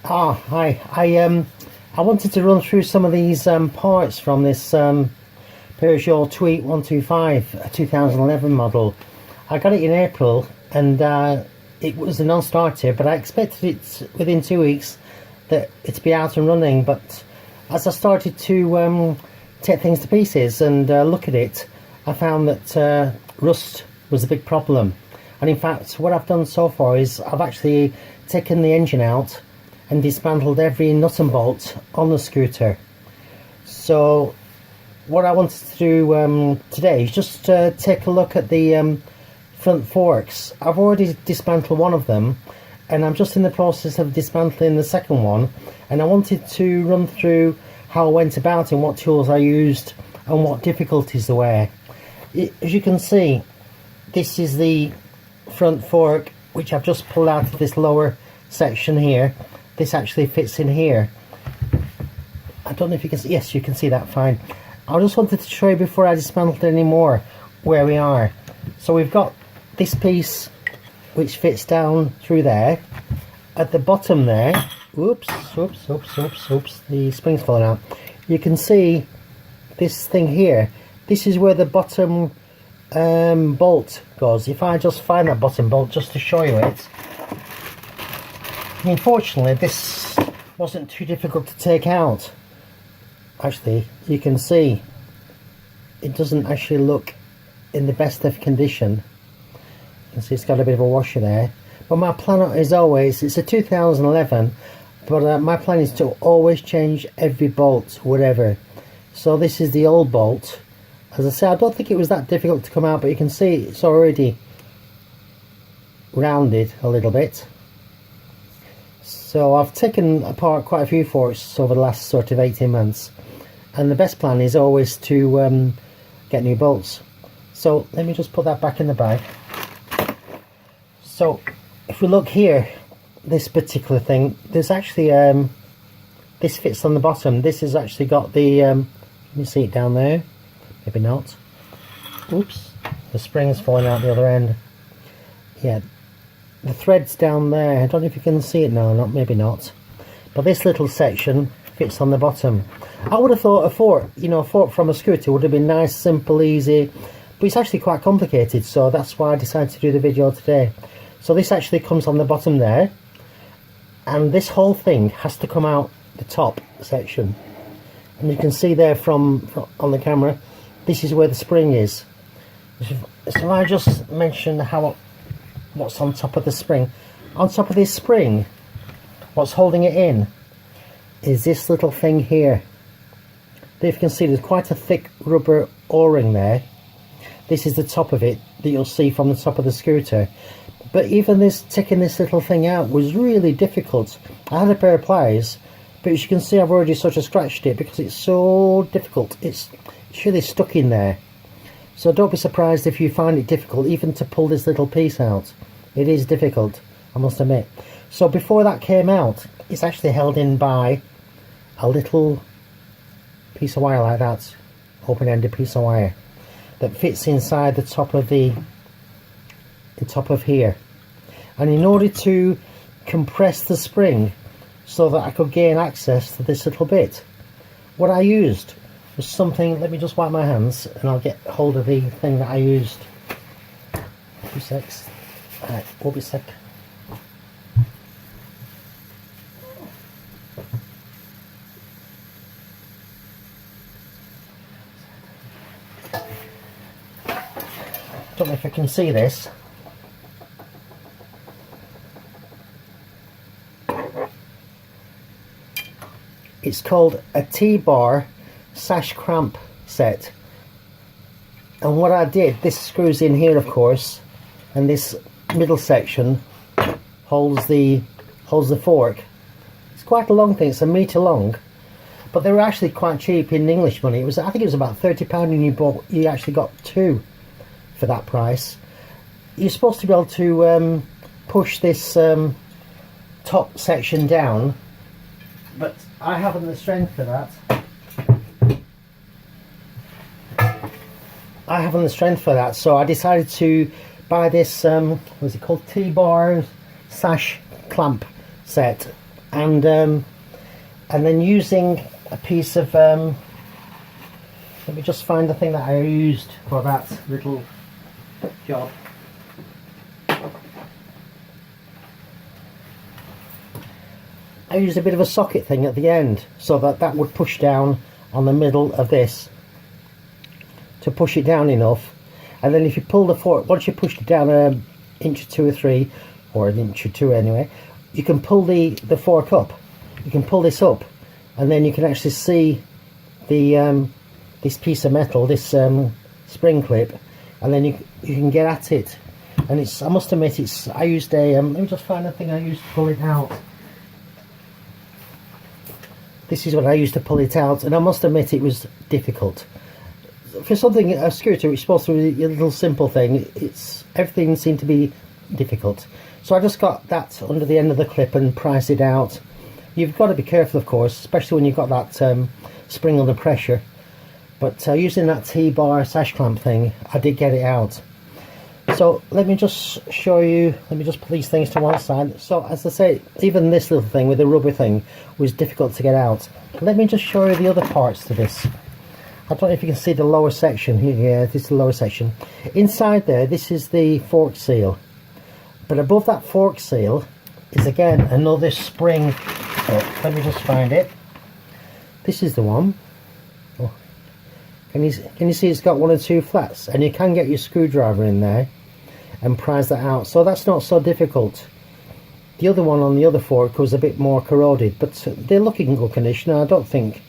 I wanted to run through some of these parts from this Peugeot Tweet 125 2011 model. I got it in April and it was a non-starter, but I expected it within 2 weeks that it'd be out and running. But as I started to take things to pieces and look at it, I found that rust was a big problem. And in fact, what I've done so far is I've actually taken the engine out and dismantled every nut and bolt on the scooter. So what I wanted to do today is just take a look at the front forks. I've already dismantled one of them and I'm just in the process of dismantling the second one, and I wanted to run through how I went about and what tools I used and what difficulties there were. As you can see, this is the front fork which I've just pulled out of this lower section here. This actually fits in here. I don't know if you can see. Yes, you can see that fine. I just wanted to show you before I dismantle any more where we are. So we've got this piece which fits down through there. At the bottom there, oops, the spring's falling out. You can see this thing here. This is where the bottom bolt goes. If I just find that bottom bolt just to show you it. Unfortunately, this wasn't too difficult to take out. Actually, you can see it doesn't actually look in the best of condition. You can see it's got a bit of a washer there. But my plan is always, it's a 2011, but my plan is to always change every bolt, whatever. So this is the old bolt. As I say, I don't think it was that difficult to come out, but you can see it's already rounded a little bit. So I've taken apart quite a few forks over the last sort of 18 months, and the best plan is always to get new bolts. So let me just put that back in the bag. So if we look here, this particular thing, there's actually this fits on the bottom. This has actually got the can you see it down there? Maybe not. Oops, the spring's falling out the other end. Yeah, the thread's down there. I don't know if you can see it now, maybe not. But this little section fits on the bottom. I would have thought a fork, a fork from a scooter would have been nice, simple, easy, but it's actually quite complicated, so that's why I decided to do the video today. So this actually comes on the bottom there, and this whole thing has to come out the top section. And you can see there from on the camera, this is where the spring is. So I just mention what's on top of the spring. On top of this spring, what's holding it in is this little thing here. There you can see there's quite a thick rubber o-ring there. This is the top of it that you'll see from the top of the scooter. But even taking this little thing out was really difficult. I had a pair of pliers, but as you can see, I've already sort of scratched it because it's so difficult. It's really stuck in there. So don't be surprised if you find it difficult even to pull this little piece out. It is difficult, I must admit. So before that came out, it's actually held in by a little piece of wire like that, open-ended piece of wire that fits inside the top of here. And in order to compress the spring so that I could gain access to this little bit, what I used was something, let me just wipe my hands and I'll get hold of the thing that I used. 2 secs. Alright, we'll be sec. Don't know if you can see this. It's called a T-bar sash cramp set, and what I did, this screws in here of course, and this middle section holds the fork. It's quite a long thing, it's a metre long, but they were actually quite cheap in English money. I think it was about £30 and you actually got two for that price. You're supposed to be able to push this top section down, but I haven't the strength for that. So I decided to buy this, what is it called, T-bar sash clamp set, then using a piece of let me just find the thing that I used for that little job. I used a bit of a socket thing at the end so that would push down on the middle of this to push it down enough, and then if you pull the fork, once you pushed it down an inch or 2 or 3, or an inch or 2 anyway, you can pull the fork up. You can pull this up, and then you can actually see the this piece of metal, this spring clip, and then you can get at it. And it's, I must admit, it's, I used a let me just find the thing I used to pull it out. This is what I used to pull it out, and I must admit it was difficult. For something, a scooter, it's supposed to be a little simple thing, everything seemed to be difficult. So I just got that under the end of the clip and prised it out. You've got to be careful, of course, especially when you've got that spring under pressure. But using that T-bar sash clamp thing, I did get it out. So let me just show you, let me just put these things to one side. So as I say, even this little thing with the rubber thing was difficult to get out. Let me just show you the other parts to this. I don't know if you can see the lower section here. Yeah, this is the lower section. Inside there, this is the fork seal. But above that fork seal is again another spring. Oh, let me just find it. This is the one. Oh. Can you see it's got 1 or 2 flats, and you can get your screwdriver in there and prise that out, so that's not so difficult. The other one on the other fork was a bit more corroded, but they look in good condition. I don't think,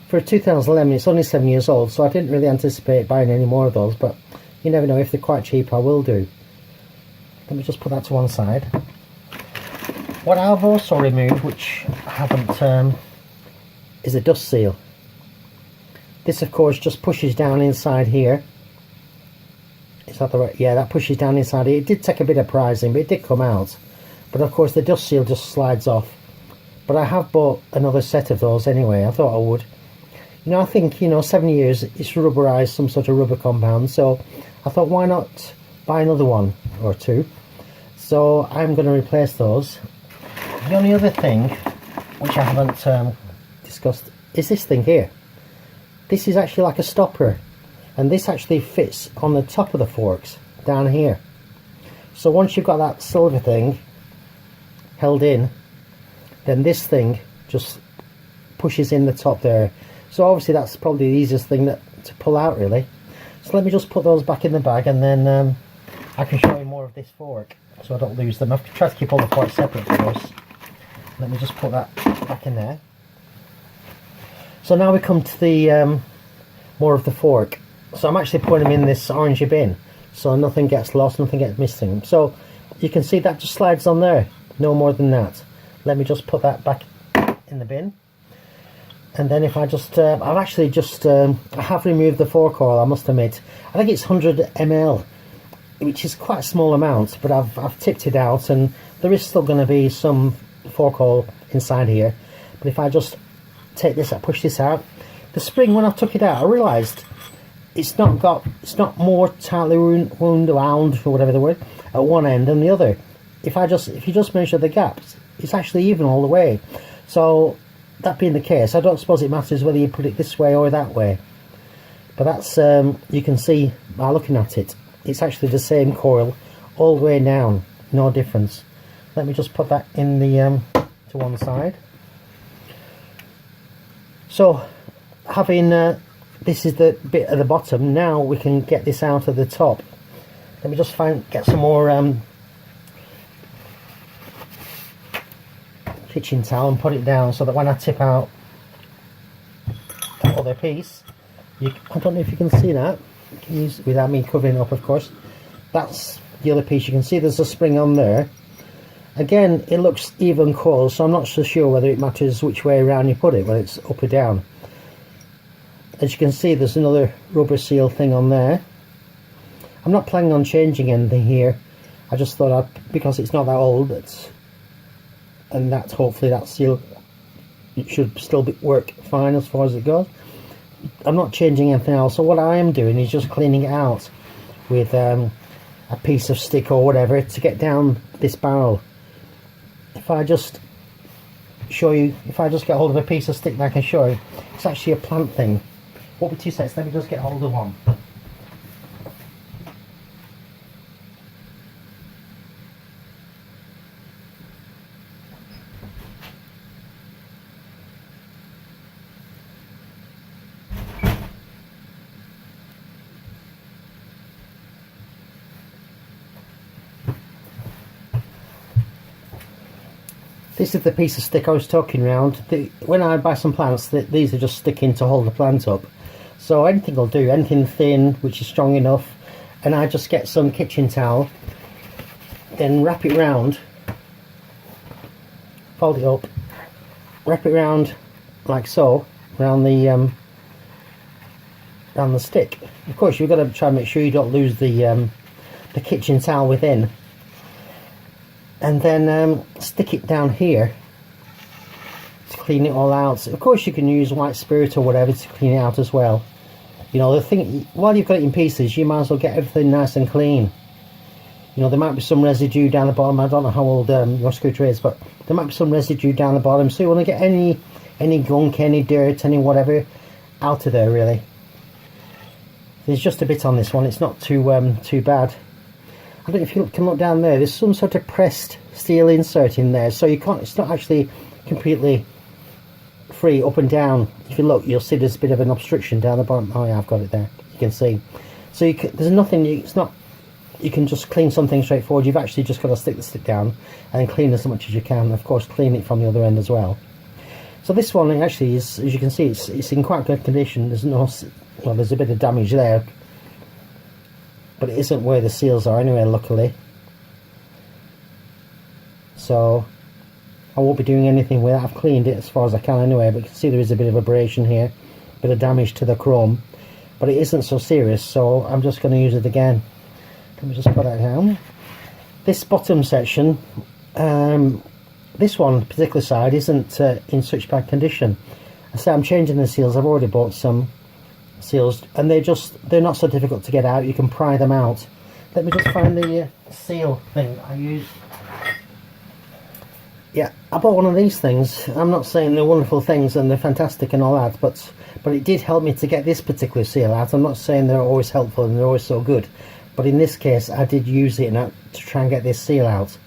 for 2011, it's only 7 years old, so I didn't really anticipate buying any more of those, but you never know, if they're quite cheap I will do. Let me just put that to one side. What I've also removed, which I haven't, is a dust seal. This of course just pushes down inside here. Is that the right? Yeah, that pushes down inside here. It did take a bit of prising, but it did come out. But of course the dust seal just slides off. But I have bought another set of those anyway. I thought I would. You know, I think, you know, 7 years, it's rubberized, some sort of rubber compound. So I thought, why not buy another one or two? So I'm going to replace those. The only other thing, which I haven't discussed, is this thing here. This is actually like a stopper, and this actually fits on the top of the forks down here. So once you've got that silver thing held in, then this thing just pushes in the top there. So obviously that's probably the easiest thing to pull out, really. So let me just put those back in the bag, and then I can show you more of this fork so I don't lose them. I've tried to keep all the parts separate, of course. Let me just put that back in there. So now we come to the more of the fork. So I'm actually putting them in this orangey bin, so nothing gets lost, nothing gets missing. So you can see that just slides on there, no more than that. Let me just put that back in the bin. And then if I just, I've actually just, I have removed the fork oil, I must admit. I think it's 100 ml, which is quite a small amount, but I've tipped it out, and there is still going to be some fork oil inside here. But if I just take this, I push this out, the spring, when I took it out, I realised it's not more tightly wound around, or whatever the word, at one end than the other. If you just measure the gaps, it's actually even all the way. So that being the case, I don't suppose it matters whether you put it this way or that way. But that's, you can see by looking at it, it's actually the same coil all the way down, no difference. Let me just put that in the to one side. So having this is the bit at the bottom, now we can get this out of the top. Let me just get some more kitchen towel and put it down, so that when I tip out that other piece, I don't know if you can see that, without me covering it up, of course. That's the other piece. You can see there's a spring on there. Again, it looks even coil, so I'm not so sure whether it matters which way around you put it, whether it's up or down. As you can see, there's another rubber seal thing on there. I'm not planning on changing anything here. I just thought because it's not that old, and that hopefully that seal, it should still work fine as far as it goes. I'm not changing anything else. So what I am doing is just cleaning it out with a piece of stick or whatever to get down this barrel. If I just show you, if I just get hold of a piece of stick that I can show you, it's actually a plant thing. What with 2 seconds, let me just get hold of one. This is the piece of stick I was talking around. When I buy some plants, these are just sticking to hold the plant up. So anything will do, anything thin which is strong enough. And I just get some kitchen towel, then wrap it round, fold it up, wrap it round like so, around the stick. Of course, you've got to try and make sure you don't lose the kitchen towel within. And then stick it down here to clean it all out. Of course you can use white spirit or whatever to clean it out as well. You know, the thing, while you've got it in pieces, you might as well get everything nice and clean. You know, there might be some residue down the bottom. I don't know how old your scooter is, but there might be some residue down the bottom, so you want to get any gunk, any dirt, any whatever out of there really. There's just a bit on this one, it's not too bad. I don't know if you can look down there, there's some sort of pressed steel insert in there, so you can't, it's not actually completely free up and down. If you look, you'll see there's a bit of an obstruction down the bottom. Oh yeah, I've got it there, you can see. So there's nothing, it's not, you can just clean something straightforward. You've actually just got to stick the stick down and clean as much as you can. Of course, clean it from the other end as well. So this one actually is, as you can see, it's in quite good condition. There's no, well, there's a bit of damage there, but it isn't where the seals are anyway, luckily. So I won't be doing anything with it. I've cleaned it as far as I can anyway, but you can see there is a bit of abrasion here, a bit of damage to the chrome, but it isn't so serious, so I'm just going to use it again. Let me just put that down. This bottom section, this one particular side isn't in such bad condition. I say I'm changing the seals. I've already bought some seals, and they're not so difficult to get out. You can pry them out. Let me just find the seal thing I used. Yeah, I bought one of these things. I'm not saying they're wonderful things and they're fantastic and all that, but it did help me to get this particular seal out. I'm not saying they're always helpful and they're always so good, but in this case I did use it to try and get this seal out.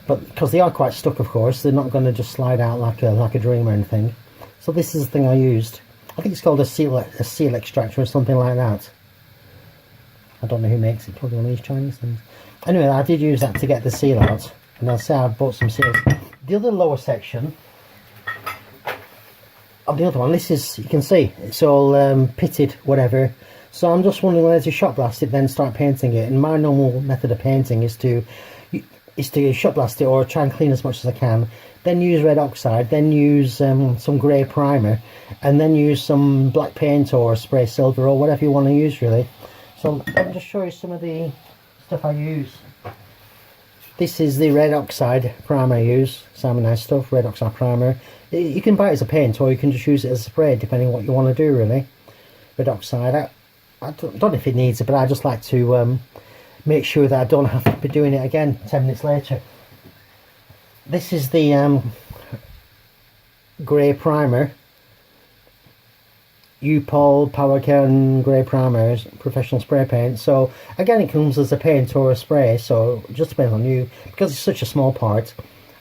But because they are quite stuck, of course, they're not going to just slide out like a dream or anything. So this is the thing I used. I think it's called a seal extractor or something like that. I don't know who makes it, probably one of these Chinese things. Anyway, I did use that to get the seal out, and I'll say I bought some seals. The other lower section of the other one, this is, you can see, it's all pitted, whatever. So I'm just wondering whether to shot blast it, then start painting it. And my normal method of painting is to shot blast it or try and clean as much as I can, then use red oxide, then use some grey primer, and then use some black paint or spray silver or whatever you want to use really. So let me just show you some of the stuff I use. This is the red oxide primer I use, Simon Nice stuff, red oxide primer. You can buy it as a paint or you can just use it as a spray depending on what you want to do really. Red oxide, I don't know if it needs it, but I just like to make sure that I don't have to be doing it again 10 minutes later. This is the grey primer, U-Pol Power Can Grey Primer, professional spray paint. So again, it comes as a paint or a spray, so it just depends on you. Because it's such a small part,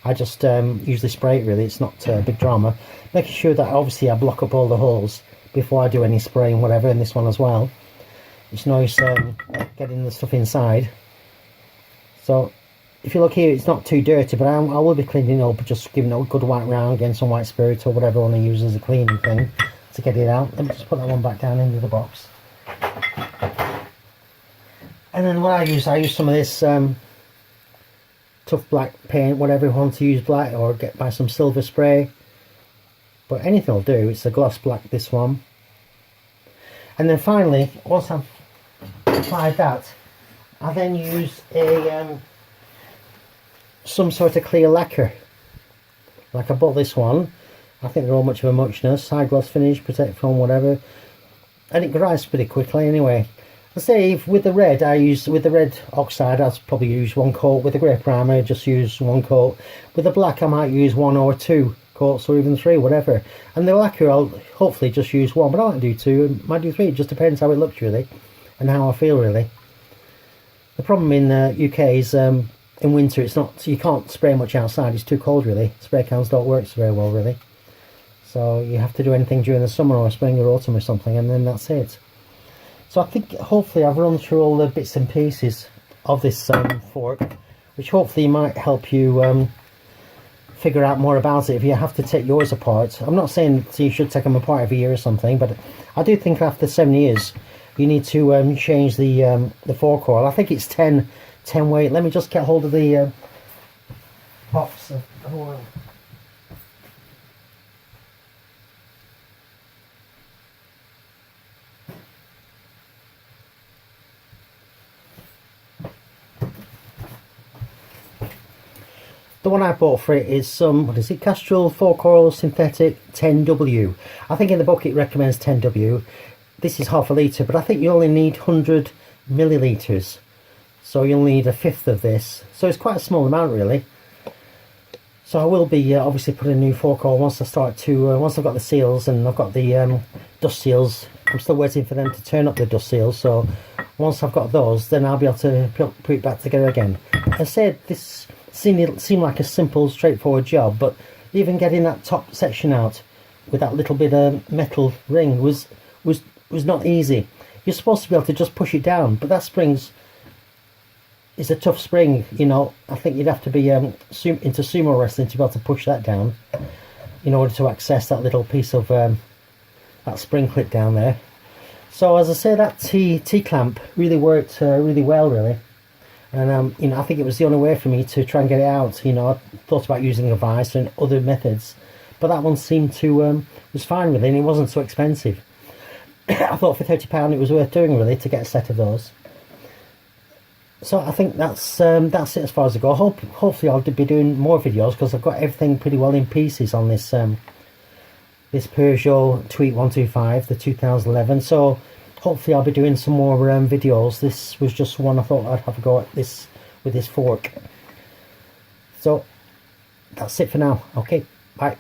I just usually spray it really, it's not a big drama. Making sure that obviously I block up all the holes before I do any spraying, whatever, in this one as well. It's nice getting the stuff inside. So if you look here, it's not too dirty, but I will be cleaning it up, just giving it a good wipe round, getting some white spirit or whatever I want to use as a cleaning thing to get it out. Let me just put that one back down into the box. And then what I use some of this tough black paint, whatever you want to use black, or buy some silver spray. But anything will do, it's a gloss black, this one. And then finally, once I've applied that, I then use a some sort of clear lacquer. Like I bought this one, I think they're all much of a muchness, high gloss finish, protect from whatever, and it dries pretty quickly anyway. I say with the red, with the red oxide, I'll probably use one coat. With the grey primer, just use one coat. With the black, I might use one or two coats or even 3, whatever. And the lacquer, I'll hopefully just use 1, but I might do 2, I might do 3. It just depends how it looks really, and how I feel really. The problem in UK is in winter, it's not, you can't spray much outside, it's too cold really. Spray cans don't work so very well really. So you have to do anything during the summer or spring or autumn or something, and then that's it. So I think hopefully I've run through all the bits and pieces of this fork, which hopefully might help you figure out more about it if you have to take yours apart. I'm not saying you should take them apart every year or something, but I do think after 7 years you need to change the fork oil. I think it's 10 weight. Let me just get hold of the box of oil. The one I bought for it is some, what is it, Castrol Fork Oil Synthetic 10W. I think in the book it recommends 10W. This is half a litre, but I think you only need 100 millilitres. So you'll need a fifth of this. So it's quite a small amount really. So I will be obviously putting a new fork oil once I start to, once I've got the seals and I've got the dust seals. I'm still waiting for them to turn up the dust seals. So once I've got those, then I'll be able to put it back together again. I said this seemed like a simple, straightforward job, but even getting that top section out with that little bit of metal ring was not easy. You're supposed to be able to just push it down, but that spring's is a tough spring, you know. I think you'd have to be into sumo wrestling to be able to push that down in order to access that little piece of that spring clip down there. So as I say, that T-clamp really worked really well really. And you know, I think it was the only way for me to try and get it out. You know, I thought about using a vise and other methods, but that one seemed to was fine really, and it wasn't so expensive. I thought for £30 it was worth doing really to get a set of those. So I think that's it as far as I go. Hopefully I'll be doing more videos because I've got everything pretty well in pieces on this this Peugeot Tweet 125, the 2011. So hopefully I'll be doing some more videos. This was just one I thought I'd have a go at this with this fork. So that's it for now. Okay, bye.